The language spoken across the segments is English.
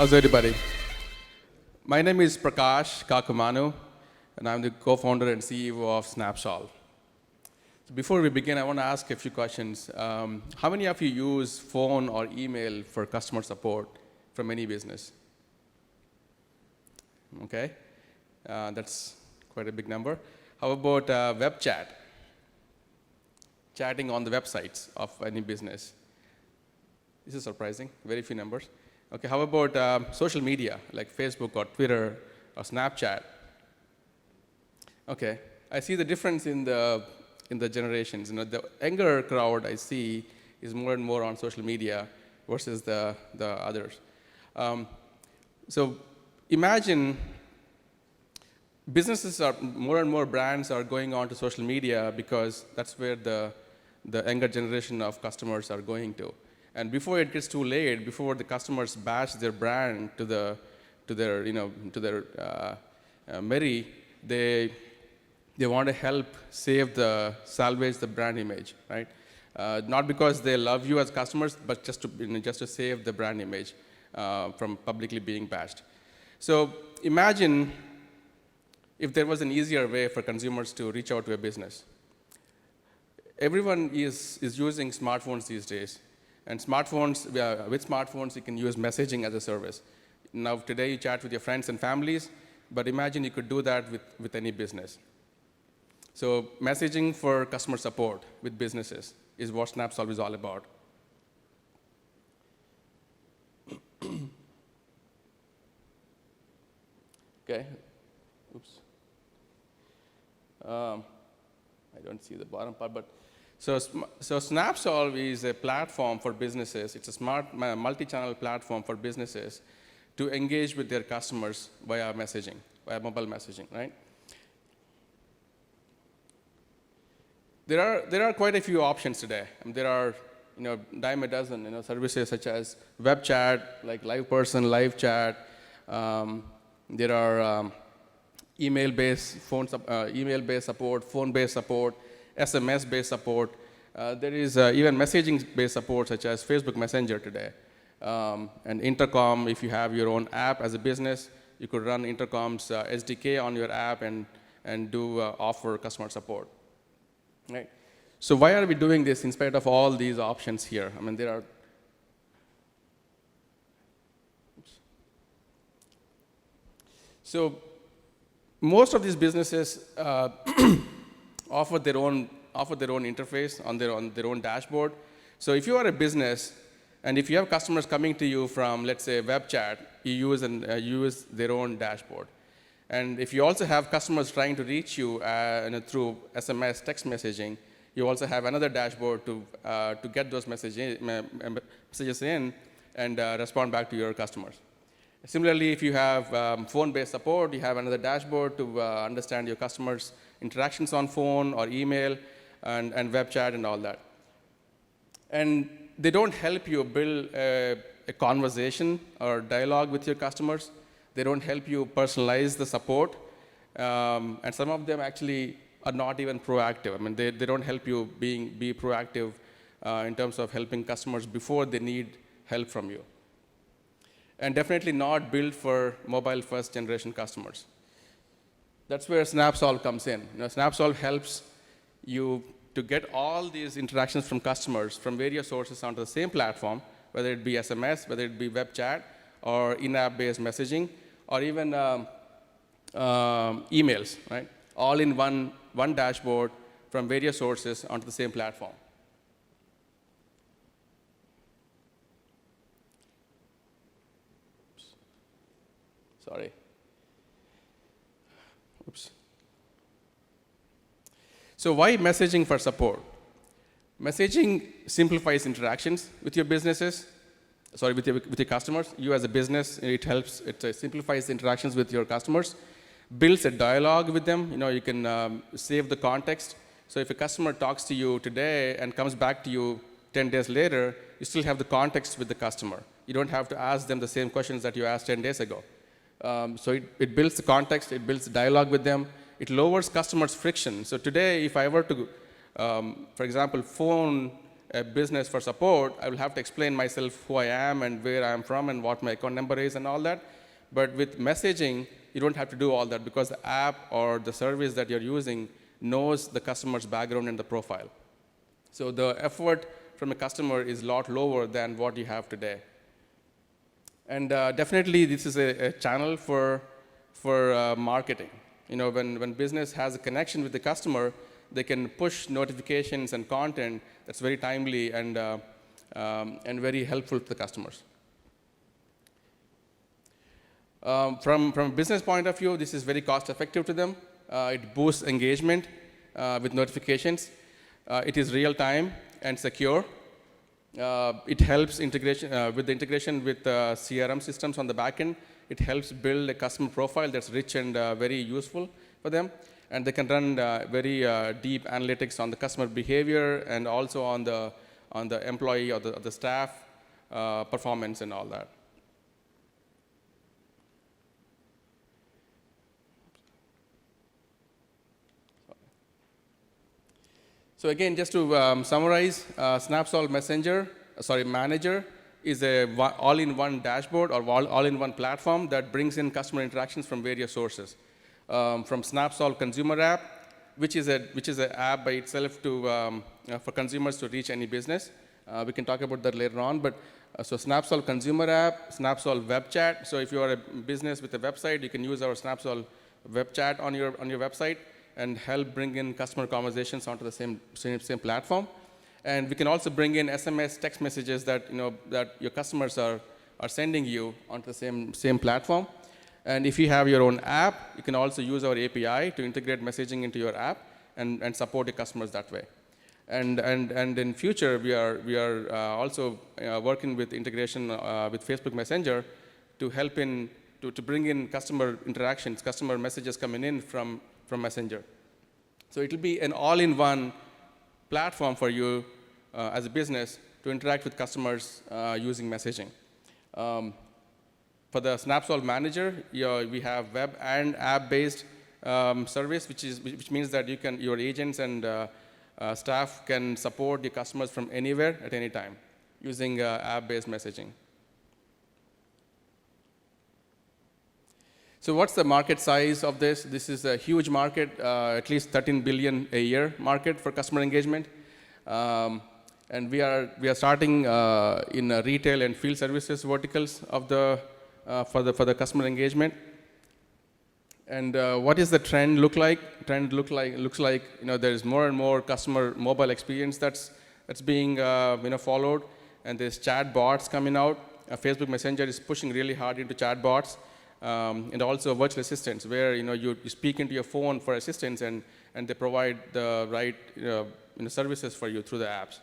How's everybody? My name is Prakash Kakumanu, and I'm the co-founder and CEO of SnapSolv. So before we begin, I want to ask a few questions. How many of you use phone or email for customer support from any business? Okay, that's quite a big number. How about web chat? Chatting on the websites of any business. This is surprising, very few numbers. Okay, how about social media, like Facebook or Twitter or Snapchat? Okay, I see the difference in the generations. You know, the younger crowd I see is more and more on social media versus the others. So imagine businesses are, more and more brands are going on to social media because that's where the younger generation of customers are going to. And before it gets too late, before the customers bash their brand to their merry, they want to help salvage the brand image, right? Not because they love you as customers, but just to save the brand image from publicly being bashed. So imagine if there was an easier way for consumers to reach out to a business. Everyone is using smartphones these days. And smartphones, with smartphones, you can use messaging as a service. Now, today you chat with your friends and families, but imagine you could do that with any business. So messaging for customer support with businesses is what SnapSolv is all about. Okay. Oops. I don't see the bottom part, but so SnapSolv is a platform for businesses. It's a smart multi-channel platform for businesses to engage with their customers via messaging, via mobile messaging, right? There are quite a few options today. There are, dime a dozen, services such as web chat, like live person, live chat. There are email-based support, phone-based support, SMS-based support. There is even messaging-based support, such as Facebook Messenger today. And Intercom, if you have your own app as a business, you could run Intercom's SDK on your app and offer customer support. Right? So why are we doing this in spite of all these options here? I mean, there are. Oops. So most of these businesses offer their own interface on their own dashboard. So if you are a business, and if you have customers coming to you from, let's say, web chat, you use their own dashboard. And if you also have customers trying to reach you through SMS text messaging, you also have another dashboard to get those messages in and respond back to your customers. Similarly, if you have phone-based support, you have another dashboard to understand your customers' interactions on phone or email and web chat and all that. And they don't help you build a conversation or dialogue with your customers. They don't help you personalize the support. And some of them actually are not even proactive. I mean, they don't help you be proactive in terms of helping customers before they need help from you. And definitely not built for mobile first generation customers. That's where SnapSolv comes in. SnapSolv helps you to get all these interactions from customers from various sources onto the same platform, whether it be SMS, whether it be web chat, or in-app based messaging, or even emails, right? All in one dashboard from various sources onto the same platform. Sorry. Oops. So why messaging for support? Messaging simplifies interactions with your businesses, with your customers. You as a business, it simplifies the interactions with your customers, builds a dialogue with them. You can save the context. So if a customer talks to you today and comes back to you 10 days later, you still have the context with the customer. You don't have to ask them the same questions that you asked 10 days ago. So it builds the context, it builds the dialogue with them, it lowers customers' friction. So today, if I were to, for example, phone a business for support, I will have to explain myself who I am and where I am from and what my account number is and all that. But with messaging, you don't have to do all that because the app or the service that you're using knows the customer's background and the profile. So the effort from a customer is a lot lower than what you have today. And definitely, this is a channel for marketing. When business has a connection with the customer, they can push notifications and content that's very timely and very helpful to the customers. From a business point of view, this is very cost effective to them. It boosts engagement with notifications. It is real time and secure. It helps integration with the integration with CRM systems on the back end. It helps build a customer profile that's rich and very useful for them. And they can run very deep analytics on the customer behavior and also on the employee or the staff performance and all that. So again, just to summarize, SnapSolv Manager is a all-in-one dashboard or all-in-one platform that brings in customer interactions from various sources. From SnapSolv Consumer App, which is an app by itself for consumers to reach any business. We can talk about that later on. But so SnapSolv Consumer App, SnapSolv Web Chat. So if you are a business with a website, you can use our SnapSolv Web Chat on your website and help bring in customer conversations onto the same platform. And we can also bring in SMS text messages that your customers are sending you onto the same platform. And if you have your own app, you can also use our API to integrate messaging into your app and support your customers that way. And in future, we are also working with integration with Facebook Messenger to help to bring in customer interactions, customer messages coming in from Messenger. So it will be an all-in-one platform for you as a business to interact with customers using messaging. For the SnapSolv Manager, we have web and app-based service, which means that your agents and staff can support your customers from anywhere at any time using app-based messaging. So what's the market size of this? This is a huge market, at least 13 billion a year market for customer engagement. And we are starting in retail and field services verticals of for the customer engagement. And what is the trend look like? Looks like there is more and more customer mobile experience that's being followed, and there's chatbots coming out. Facebook Messenger is pushing really hard into chatbots. And also virtual assistants, where you speak into your phone for assistance, and they provide the right services for you through the apps.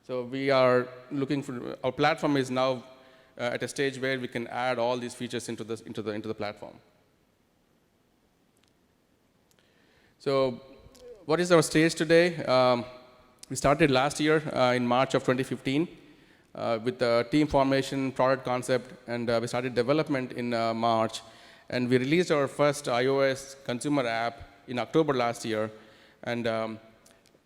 So we are looking for our platform is now at a stage where we can add all these features into the platform. So what is our stage today? We started last year in March of 2015 with the team formation, product concept, and we started development in March. And we released our first iOS consumer app in October last year. And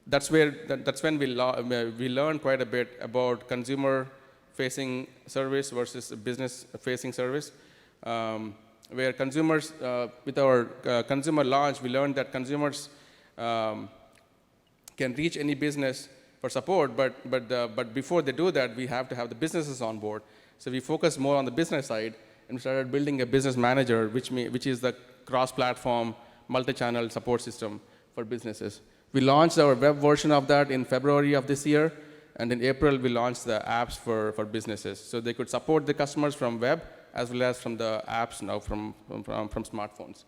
that's when we learned quite a bit about consumer-facing service versus business-facing service. Where consumers, with our consumer launch, we learned that consumers can reach any business for support, but before they do that, we have to have the businesses on board. So we focused more on the business side, and we started building a business manager, which is the cross-platform, multi-channel support system for businesses. We launched our web version of that in February of this year, and in April, we launched the apps for businesses. So they could support the customers from web, as well as from the apps now from smartphones.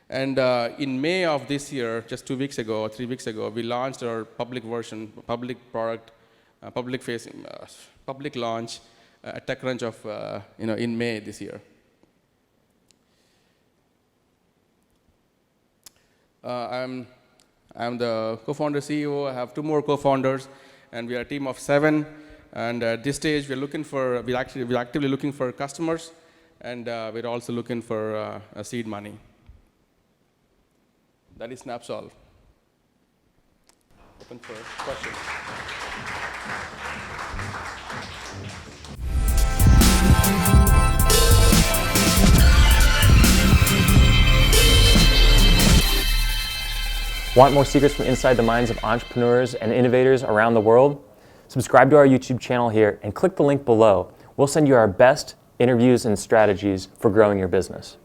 And in May of this year, just 2 weeks ago or 3 weeks ago, we launched our public version, public product, public launch at TechCrunch of in May this year. I'm the co-founder CEO. I have 2 more co-founders, and we are a team of 7. And at this stage, we're actively looking for customers, and we're also looking for seed money. That is SnapSolv. Open for questions. Want more secrets from inside the minds of entrepreneurs and innovators around the world? Subscribe to our YouTube channel here and click the link below. We'll send you our best interviews and strategies for growing your business.